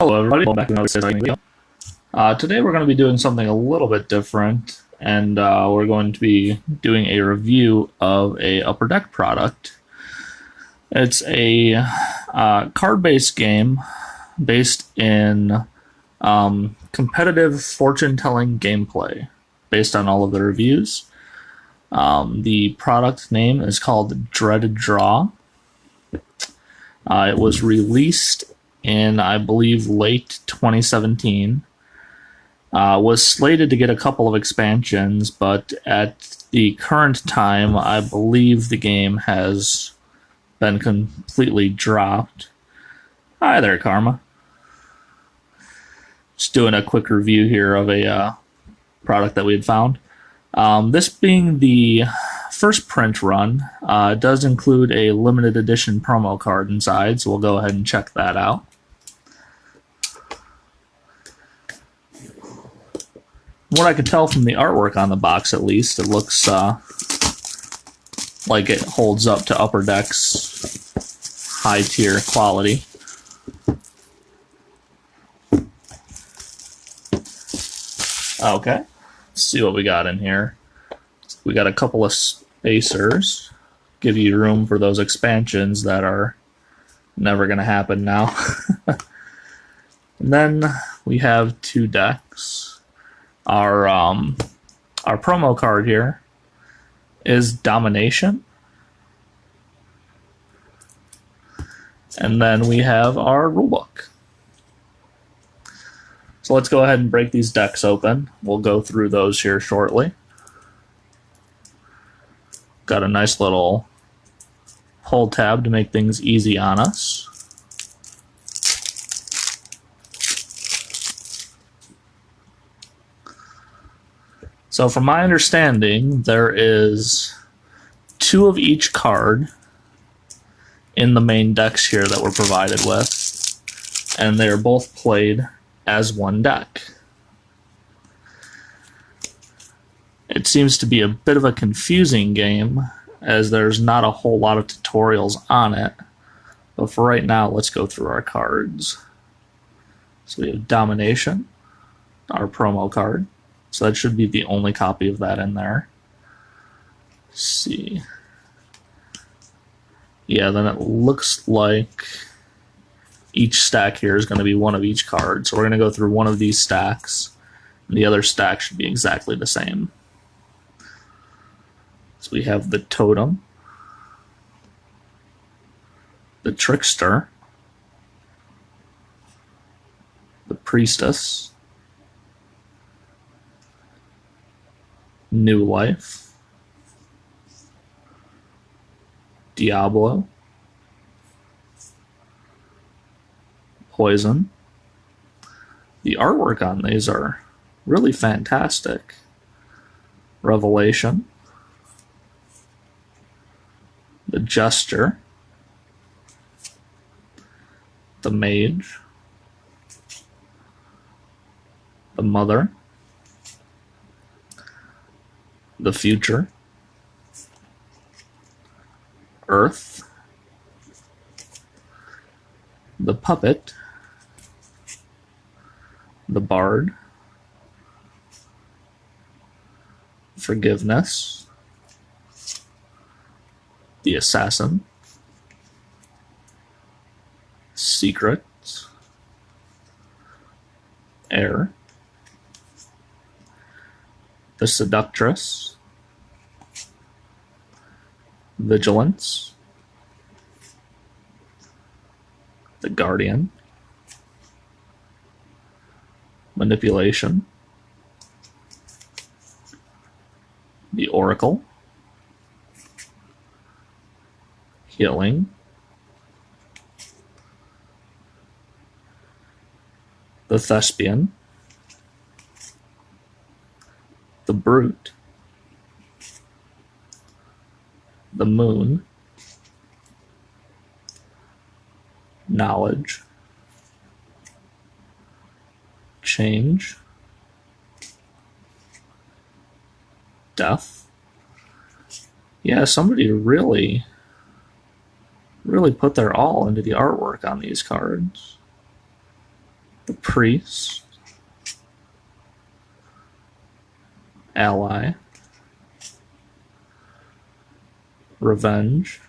Hello everybody, welcome back to another exciting video. Today we're going to be doing something a little bit different, and we're going to be doing a review of a Upper Deck product. It's a card-based game based in competitive fortune-telling gameplay, based on all of the reviews. The product name is called Dreaded Draw. It was released in, I believe, late 2017. Was slated to get a couple of expansions, but at the current time, I believe the game has been completely dropped. Hi there, Karma. Just doing a quick review here of a product that we had found. This being the first print run, it does include a limited edition promo card inside, so we'll go ahead and check that out. What I could tell from the artwork on the box, at least, it looks like it holds up to Upper Deck's high-tier quality. Okay, let's see what we got in here. We got a couple of spacers, give you room for those expansions that are never going to happen now. And then we have two decks. Our promo card here is Domination. And then we have our rulebook. So let's go ahead and break these decks open. We'll go through those here shortly. Got a nice little pull tab to make things easy on us. So from my understanding, there is two of each card in the main decks here that we're provided with, and they're both played as one deck. It seems to be a bit of a confusing game, as there's not a whole lot of tutorials on it, but for right now, let's go through our cards. So we have Domination, our promo card. So that should be the only copy of that in there. Let's see. Yeah, then it looks like each stack here is going to be one of each card. So we're going to go through one of these stacks, and the other stack should be exactly the same. So we have the Totem, the Trickster, the Priestess, New Life, Diablo, Poison. The artwork on these are really fantastic. Revelation, the Jester, the Mage, the Mother, the Future, Earth, the Puppet, the Bard, Forgiveness, the Assassin, Secret, Air, the Seductress, Vigilance, the Guardian, Manipulation, the Oracle, Healing, the Thespian, the Brute, the Moon, Knowledge, Change, Death. Yeah, somebody really put their all into the artwork on these cards. the priest, ally, revenge,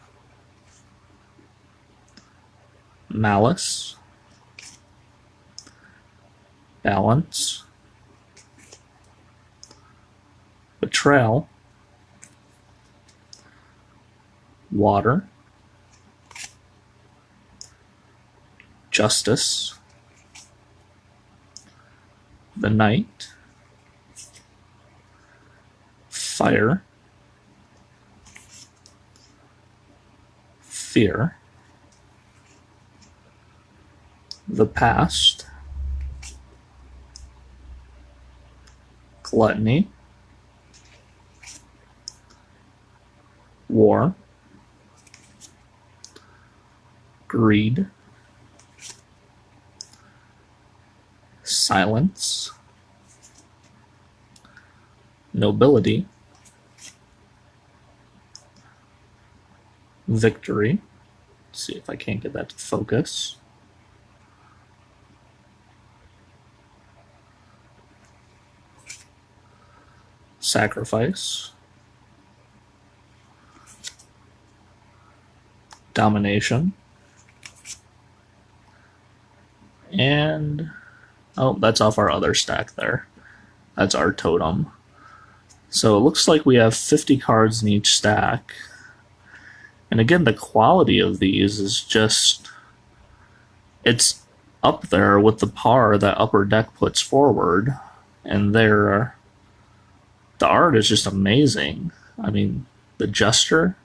malice, balance, betrayal, water, justice, the knight, fire, fear, the past, gluttony, war, greed, silence, nobility, victory. Let's see if I can't get that to focus. Sacrifice, domination, and oh, that's off our other stack there. That's our totem. So it looks like we have 50 cards in each stack. And again, the quality of these is just, it's up there with the par that Upper Deck puts forward. And the art is just amazing. I mean, the gesture,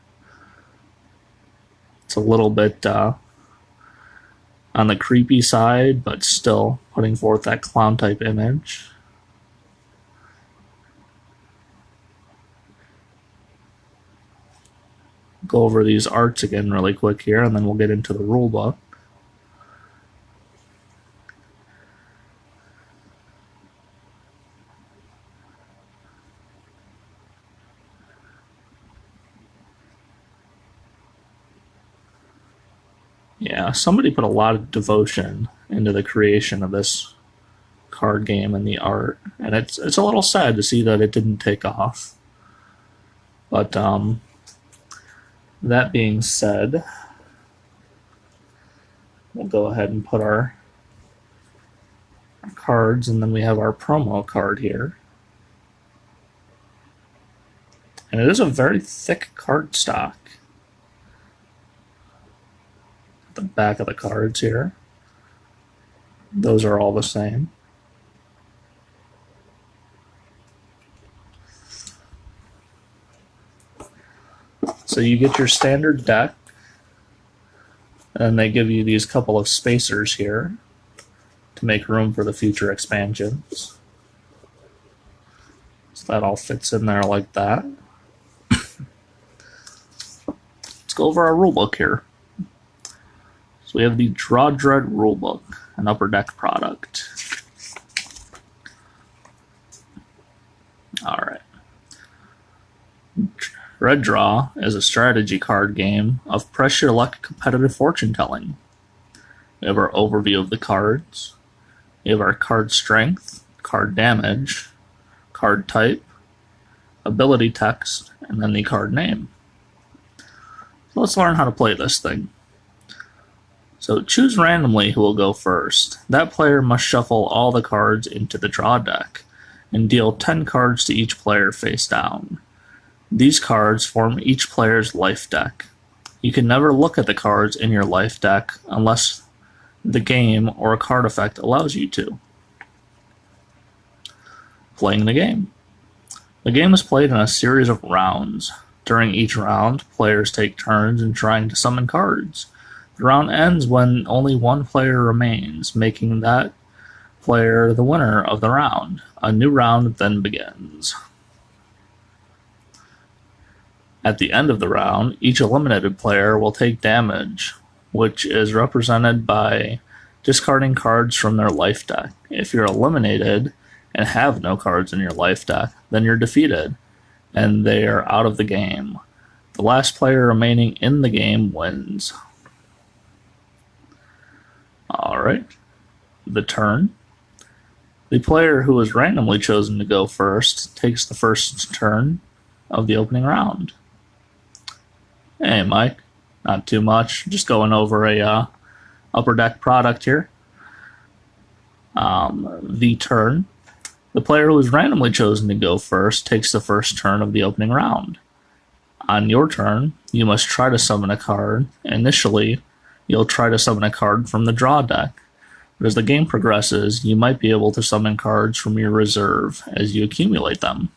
it's a little bit on the creepy side, but still putting forth that clown type image. Go over these arts again really quick here, and then we'll get into the rulebook. Yeah, somebody put a lot of devotion into the creation of this card game and the art, and it's a little sad to see that it didn't take off. But that being said, we'll go ahead and put our cards, and then we have our promo card here. And it is a very thick card stock. The back of the cards here, those are all the same. So you get your standard deck, and they give you these couple of spacers here to make room for the future expansions. So that all fits in there like that. Let's go over our rulebook here. So we have the Draw Dread Rulebook, an Upper Deck product. Alright. Red Draw is a strategy card game of press your luck competitive fortune telling. We have our overview of the cards. We have our card strength, card damage, card type, ability text, and then the card name. So let's learn how to play this thing. So choose randomly who will go first. That player must shuffle all the cards into the draw deck and deal 10 cards to each player face down. These cards form each player's life deck. You can never look at the cards in your life deck unless the game or a card effect allows you to. Playing the game. The game is played in a series of rounds. During each round, players take turns in trying to summon cards. The round ends when only one player remains, making that player the winner of the round. A new round then begins. At the end of the round, each eliminated player will take damage, which is represented by discarding cards from their life deck. If you're eliminated and have no cards in your life deck, then you're defeated, and they are out of the game. The last player remaining in the game wins. Alright. the turn. The player who is randomly chosen to go first takes the first turn of the opening round. Hey, Mike. Not too much. Just going over a upper deck product here. The turn. The player who is randomly chosen to go first takes the first turn of the opening round. On your turn, you must try to summon a card. Initially, you'll try to summon a card from the draw deck. But as the game progresses, you might be able to summon cards from your reserve as you accumulate them.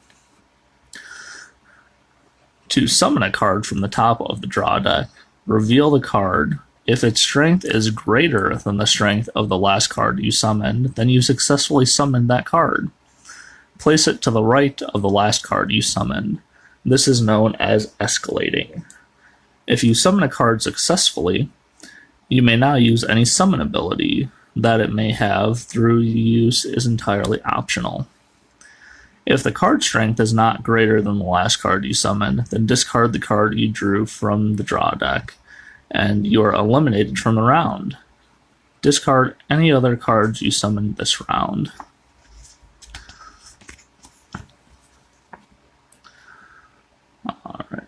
To summon a card from the top of the draw deck, reveal the card. If its strength is greater than the strength of the last card you summoned, then you successfully summoned that card. Place it to the right of the last card you summoned. This is known as escalating. If you summon a card successfully, you may now use any summon ability that it may have. Through use is entirely optional. If the card strength is not greater than the last card you summoned, then discard the card you drew from the draw deck, and you are eliminated from the round. Discard any other cards you summoned this round. Alright.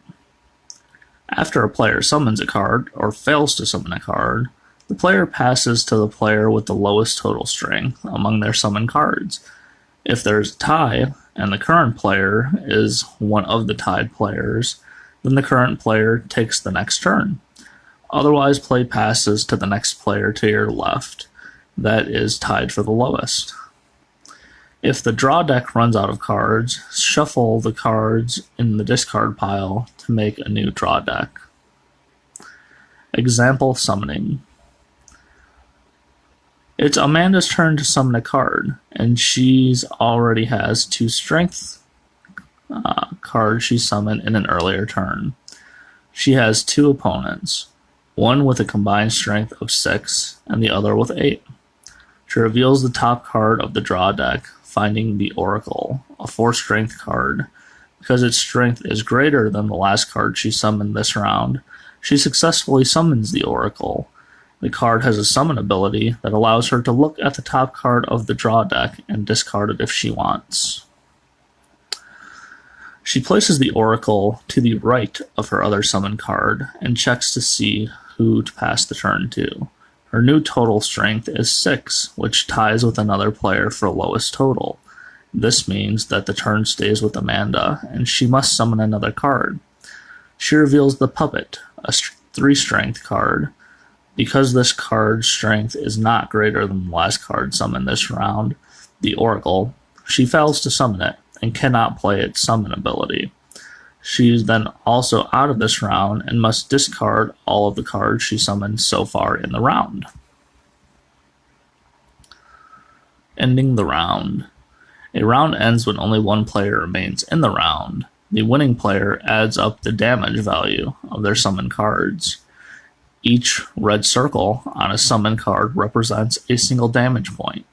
After a player summons a card, or fails to summon a card, the player passes to the player with the lowest total strength among their summoned cards. If there's a tie, and the current player is one of the tied players, then the current player takes the next turn. Otherwise, play passes to the next player to your left that is tied for the lowest. If the draw deck runs out of cards, shuffle the cards in the discard pile to make a new draw deck. Example summoning. It's Amanda's turn to summon a card, and she already has 2 strength cards she summoned in an earlier turn. She has 2 opponents, one with a combined strength of 6 and the other with 8. She reveals the top card of the draw deck, finding the Oracle, a 4-strength card. Because its strength is greater than the last card she summoned this round, she successfully summons the Oracle. The card has a summon ability that allows her to look at the top card of the draw deck and discard it if she wants. She places the Oracle to the right of her other summon card and checks to see who to pass the turn to. Her new total strength is 6, which ties with another player for lowest total. This means that the turn stays with Amanda, and she must summon another card. She reveals the Puppet, a 3-strength card. Because this card's strength is not greater than the last card summoned this round, the Oracle, she fails to summon it and cannot play its summon ability. She is then also out of this round and must discard all of the cards she summoned so far in the round. Ending the round. A round ends when only one player remains in the round. The winning player adds up the damage value of their summoned cards. Each red circle on a summon card represents a single damage point.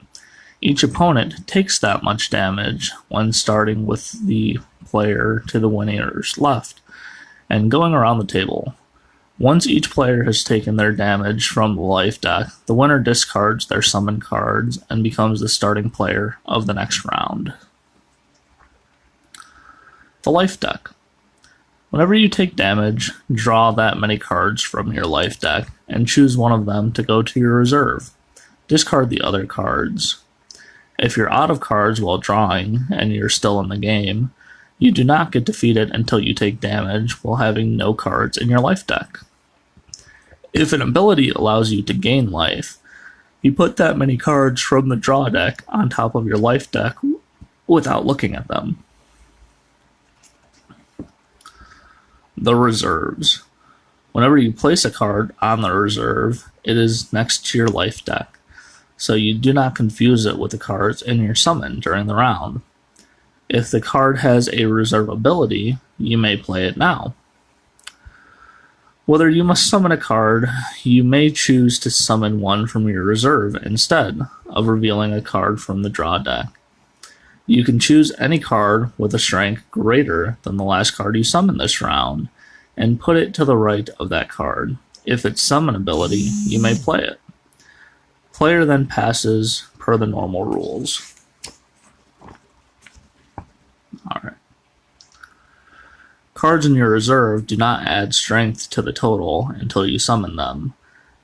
Each opponent takes that much damage when starting with the player to the winner's left and going around the table. Once each player has taken their damage from the life deck, the winner discards their summoned cards and becomes the starting player of the next round. The life deck. Whenever you take damage, draw that many cards from your life deck and choose one of them to go to your reserve. Discard the other cards. If you're out of cards while drawing and you're still in the game, you do not get defeated until you take damage while having no cards in your life deck. If an ability allows you to gain life, you put that many cards from the draw deck on top of your life deck without looking at them. The reserves. Whenever you place a card on the reserve, it is next to your life deck, so you do not confuse it with the cards in your summon during the round. If the card has a reserve ability, you may play it now. Whether you must summon a card, you may choose to summon one from your reserve instead of revealing a card from the draw deck. You can choose any card with a strength greater than the last card you summoned this round, and put it to the right of that card. If it's summon ability, you may play it. Player then passes per the normal rules. Alright. Cards in your reserve do not add strength to the total until you summon them.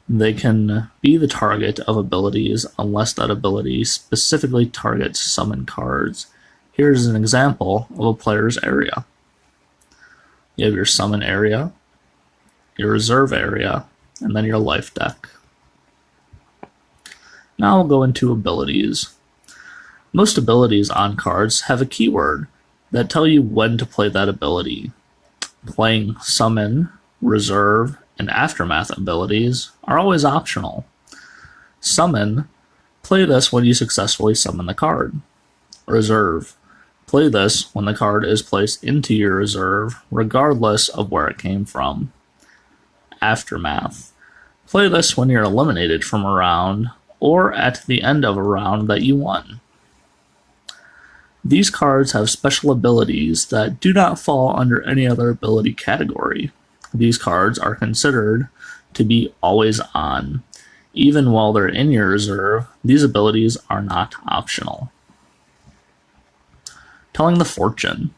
They can be the target of abilities unless that ability specifically targets summoned cards. Here's an example of a player's area. You have your summon area, your reserve area, and then your life deck. Now we'll go into abilities. Most abilities on cards have a keyword that tell you when to play that ability. Playing summon, reserve, and aftermath abilities are always optional. Summon, play this when you successfully summon the card. Reserve, play this when the card is placed into your reserve, regardless of where it came from. Aftermath, play this when you're eliminated from a round, or at the end of a round that you won. These cards have special abilities that do not fall under any other ability category. These cards are considered to be always on. Even while they're in your reserve, these abilities are not optional. Telling the fortune.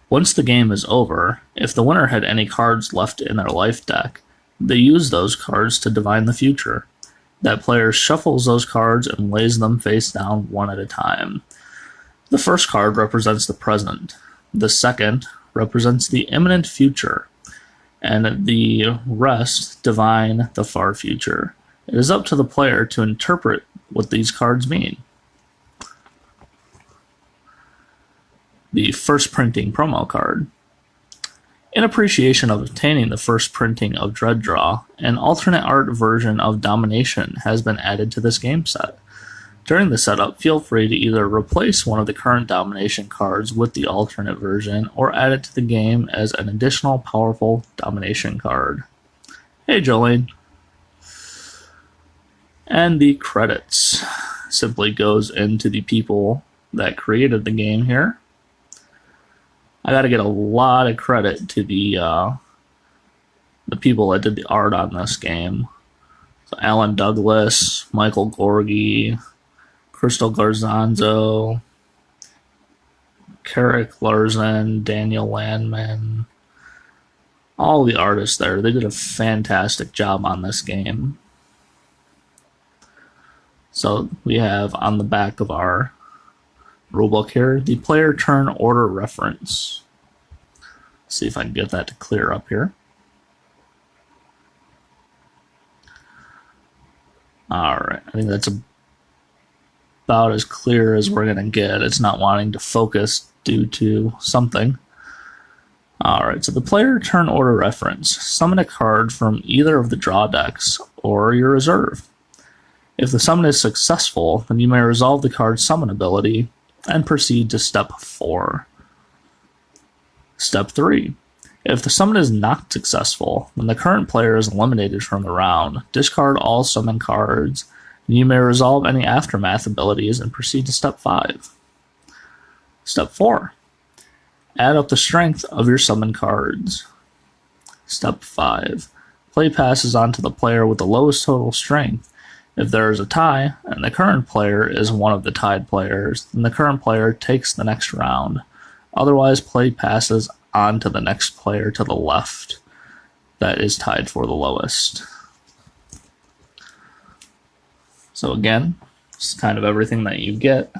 Once the game is over, if the winner had any cards left in their life deck, they use those cards to divine the future. That player shuffles those cards and lays them face down one at a time. The first card represents the present. The second represents the imminent future. And the rest divine the far future. It is up to the player to interpret what these cards mean. The first printing promo card. In appreciation of obtaining the first printing of Dreaddraw, an alternate art version of Domination has been added to this game set. During the setup, feel free to either replace one of the current Domination cards with the alternate version, or add it to the game as an additional powerful Domination card. Hey Jolene. And the credits simply goes into the people that created the game here. I gotta get a lot of credit to the people that did the art on this game. So Alan Douglas, Michael Gorgie, Crystal Garzanzo, Carrick Larson, Daniel Landman, all the artists there. They did a fantastic job on this game. So we have on the back of our rulebook here, the player turn order reference. Let's see if I can get that to clear up here. Alright, I think that's about as clear as we're going to get. It's not wanting to focus due to something. Alright, so the player turn order reference. Summon a card from either of the draw decks or your reserve. If the summon is successful, then you may resolve the card's summon ability and proceed to step 4. Step 3. If the summon is not successful, then the current player is eliminated from the round. Discard all summon cards. You may resolve any aftermath abilities and proceed to step 5. Step 4. Add up the strength of your summon cards. Step 5. Play passes on to the player with the lowest total strength. If there is a tie, and the current player is one of the tied players, then the current player takes the next round. Otherwise, play passes on to the next player to the left that is tied for the lowest. So again, it's kind of everything that you get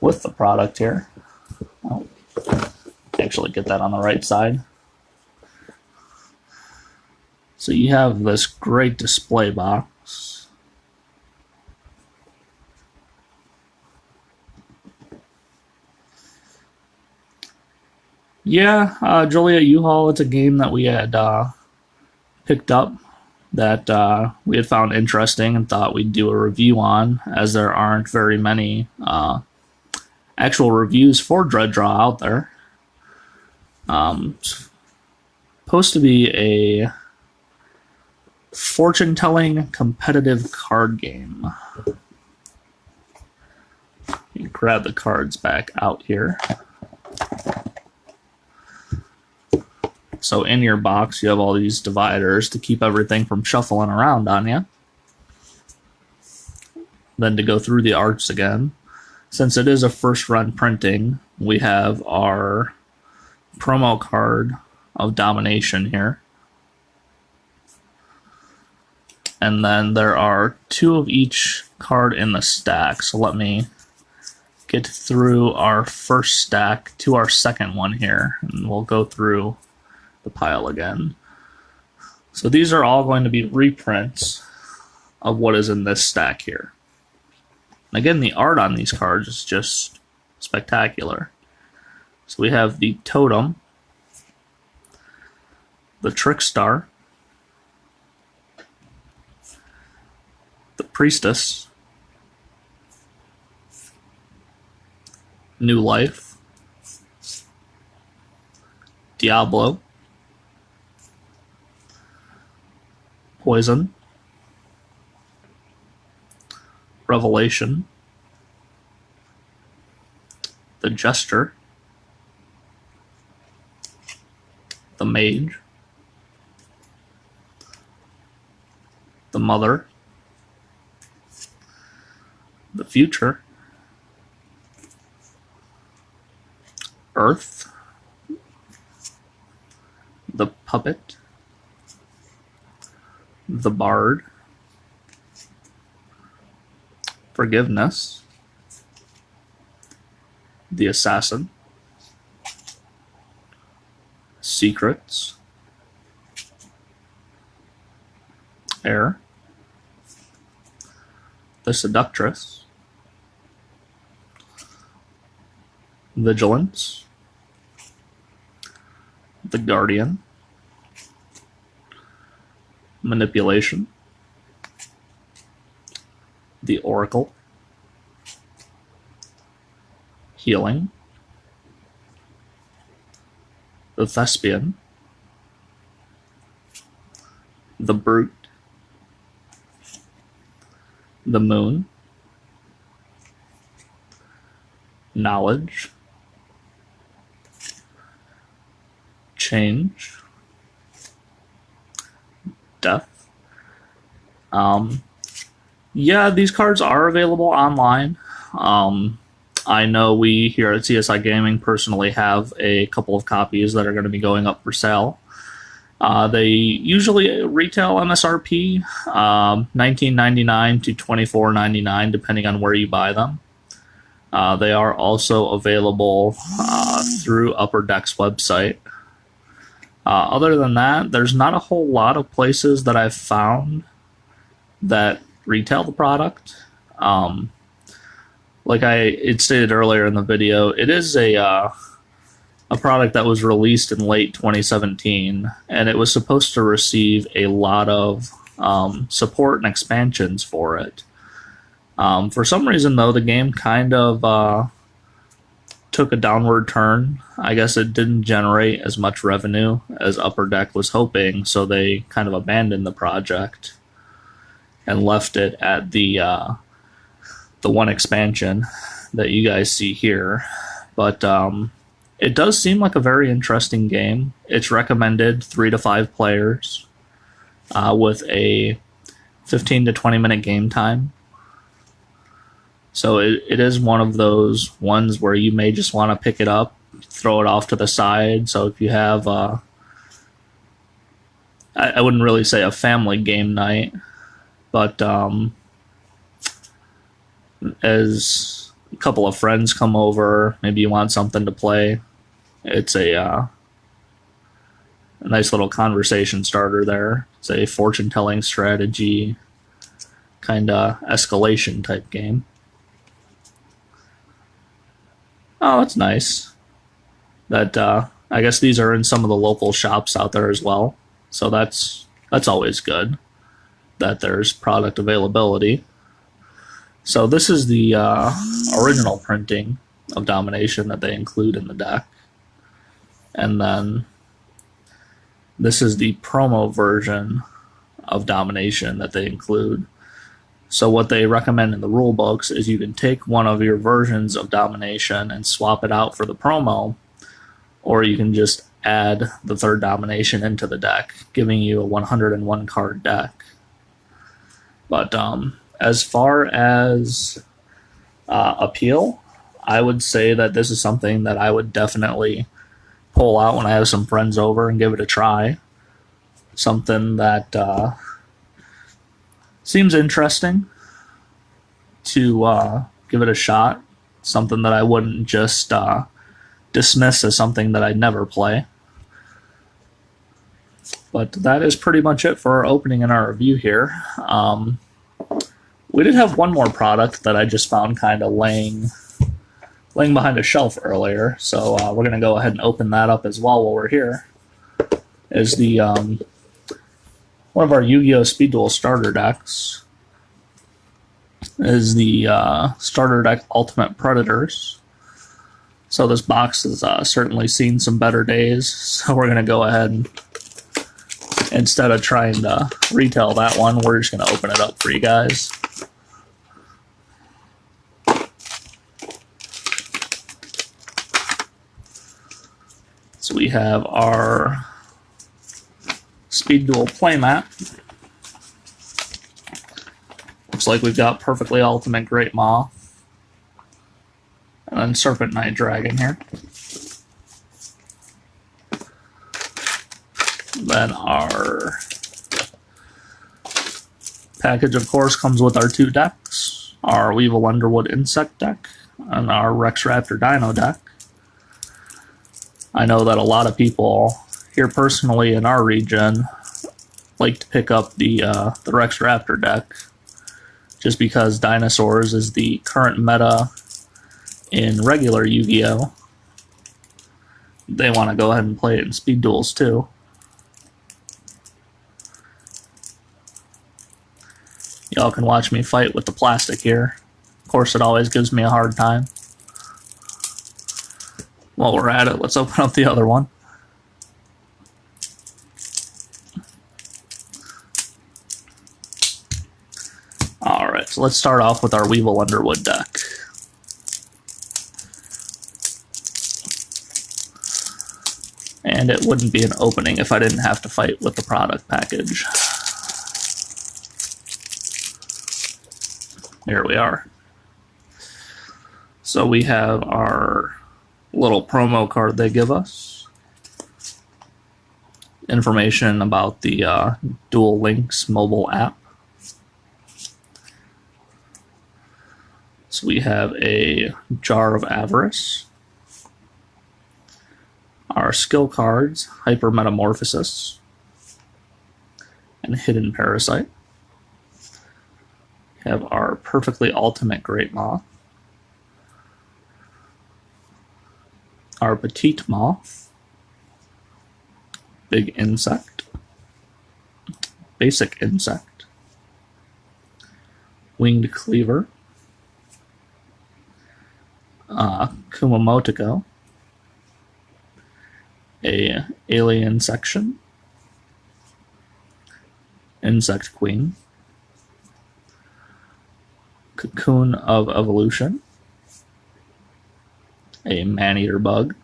with the product here. Oh, actually get that on the right side. So you have this great display box. Yeah, Julia U-Haul, it's a game that we had picked up that we had found interesting and thought we'd do a review on, as there aren't very many actual reviews for Dreaddraw out there. It's supposed to be a fortune-telling competitive card game. You grab the cards back out here. So in your box, you have all these dividers to keep everything from shuffling around on you. then to go through the arts again. Since it is a first run printing, we have our promo card of Domination here. And then there are 2 of each card in the stack. So let me get through our first stack to our second one here, and we'll go through the pile again. So these are all going to be reprints of what is in this stack here. And again, the art on these cards is just spectacular. So we have the Totem, the Trickstar, the Priestess, New Life, Diablo, Poison, Revelation, the Jester, the Mage, the Mother, the Future, Earth, the Puppet, the Bard, Forgiveness, the Assassin, Secrets, Air, the Seductress, Vigilance, the Guardian, Manipulation, the Oracle, Healing, the Thespian, the Brute, the Moon, Knowledge, Change, Death. Yeah, these cards are available online. I know we here at CSI Gaming personally have a couple of copies that are going to be going up for sale. They usually retail MSRP $19.99 to $24.99 depending on where you buy them. They are also available through Upper Deck's website. Other than that, there's not a whole lot of places that I've found that retail the product. Like I stated earlier in the video, it is a product that was released in late 2017, and it was supposed to receive a lot of support and expansions for it. For some reason, though, the game kind of took a downward turn. I guess it didn't generate as much revenue as Upper Deck was hoping, so they kind of abandoned the project and left it at the one expansion that you guys see here. But it does seem like a very interesting game. It's recommended 3 to 5 players with a 15 to 20 minute game time. So it is one of those ones where you may just want to pick it up, throw it off to the side. So if you have, I wouldn't really say a family game night, but as a couple of friends come over, maybe you want something to play, it's a nice little conversation starter there. It's a fortune-telling strategy kind of escalation type game. Oh, that's nice. That I guess these are in some of the local shops out there as well. So that's always good that there's product availability. So this is the original printing of Domination that they include in the deck. And then this is the promo version of Domination that they include. So what they recommend in the rule books is you can take one of your versions of Domination and swap it out for the promo, or you can just add the third Domination into the deck, giving you a 101 card deck. But As far as appeal, I would say that this is something that I would definitely pull out when I have some friends over and give it a try. Something that seems interesting to give it a shot. Something that I wouldn't just dismiss as something that I'd never play. But that is pretty much it for our opening and our review here. We did have one more product that I just found kind of laying behind a shelf earlier, so we're going to go ahead and open that up as well while we're here. Is the one of our Yu-Gi-Oh! Speed Duel starter decks. Is the starter deck Ultimate Predators. So this box has certainly seen some better days, so we're going to go ahead and, instead of trying to retail that one, we're just going to open it up for you guys. So we have our Speed Duel playmat. Looks like we've got Perfectly Ultimate Great Moth. And then Serpent Knight Dragon here. Then our package, of course, comes with our two decks. Our Weevil Underwood Insect deck and our Rex Raptor Dino deck. I know that a lot of people here personally in our region like to pick up the Rex Raptor deck just because dinosaurs is the current meta in regular Yu-Gi-Oh! They want to go ahead and play it in Speed Duels too. Y'all can watch me fight with the plastic here. Of course, it always gives me a hard time. While we're at it, let's open up the other one. Alright, so let's start off with our Weevil Underwood deck. And it wouldn't be an opening if I didn't have to fight with the product package. Here we are. So we have our little promo card they give us. Information about the Duel Links mobile app. So we have a Jar of Avarice. Our skill cards, Hyper Metamorphosis and Hidden Parasite. We have our Perfectly Ultimate Great Moth. Our Petite Moth, Big Insect, Basic Insect, Winged Cleaver, Kumamotoko, a Alien Section, Insect Queen, Cocoon of Evolution, a Man-Eater Bug,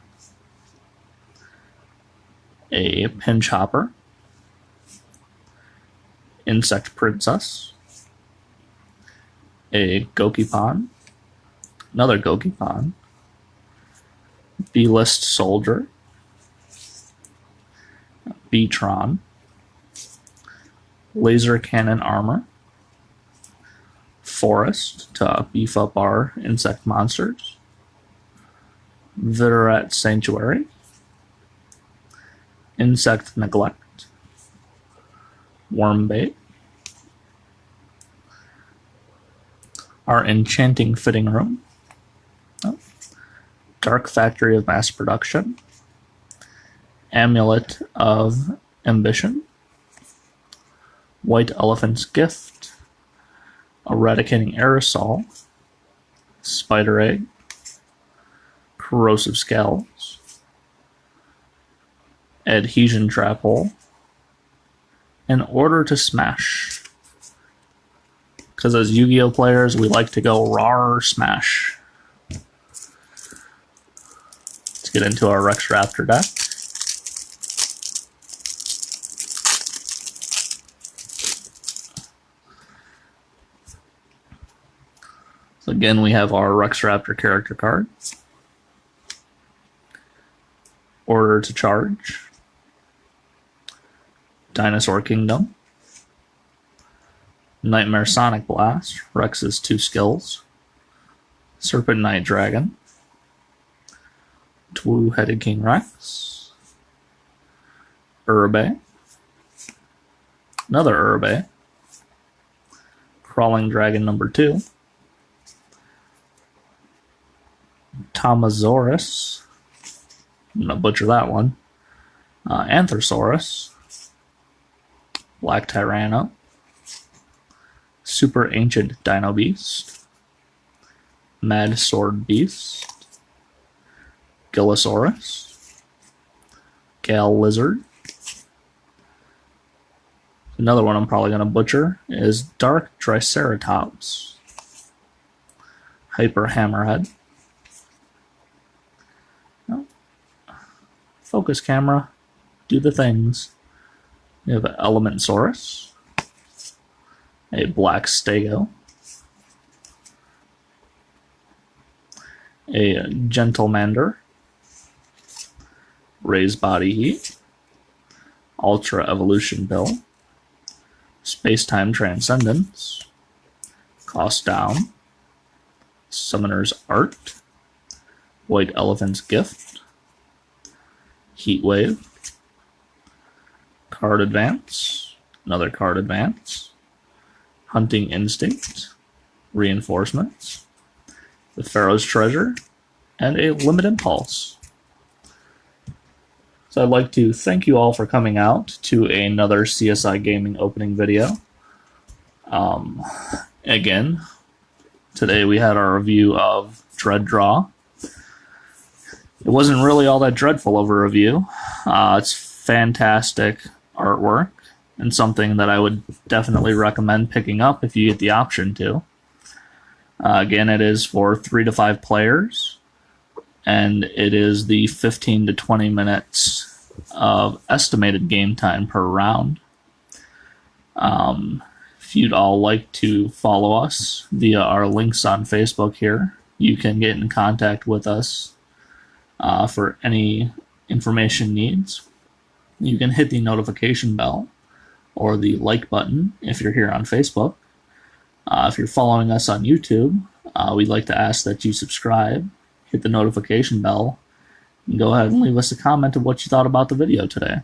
a Pinch Hopper, Insect Princess, a Gokipon, another Gokipon, B-List Soldier, B-Tron, Laser Cannon Armor, Forest to beef up our insect monsters, Viterat Sanctuary, Insect Neglect, Wormbait, our Enchanting Fitting Room, Dark Factory of Mass Production, Amulet of Ambition, White Elephant's Gift, Eradicating Aerosol, Spider Egg, Corrosive Scales, Adhesion Trap Hole, and Order to Smash. Because as Yu-Gi-Oh! Players, we like to go raw or smash. Let's get into our Rex Raptor deck. So again, we have our Rex Raptor character card. Order to Charge. Dinosaur Kingdom. Nightmare Sonic Blast, Rex's 2 skills. Serpent Night Dragon. Two-Headed King Rex. Urbe. Another Urbe. Crawling Dragon number 2. Tomasaurus. I'm going to butcher that one. Anthrosaurus. Black Tyranno. Super Ancient Dino Beast. Mad Sword Beast. Gillosaurus. Gal Lizard. Another one I'm probably going to butcher is Dark Triceratops. Hyper Hammerhead. Focus camera. Do the things. We have Elementsaurus. A Black Stego. A Gentlemander. Raise Body Heat. Ultra Evolution Bill. Space-Time Transcendence. Cost Down. Summoner's Art. White Elephant's Gift. Heat Wave. Card Advance. Another Card Advance. Hunting Instinct. Reinforcements. The Pharaoh's Treasure. And a Limited Pulse. So I'd like to thank you all for coming out to another CSI Gaming opening video. Again, today we had our review of Dread Draw. It wasn't really all that dreadful of a review. It's fantastic artwork and something that I would definitely recommend picking up if you get the option to. Again, it is for 3 to 5 players, and it is the 15 to 20 minutes of estimated game time per round. If you'd all like to follow us via our links on Facebook here, you can get in contact with us for any information needs. You can hit the notification bell or the like button if you're here on Facebook. If you're following us on YouTube, we'd like to ask that you subscribe, hit the notification bell, and go ahead and leave us a comment of what you thought about the video today.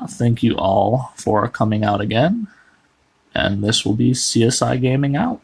Thank you all for coming out again, and this will be CSI Gaming out.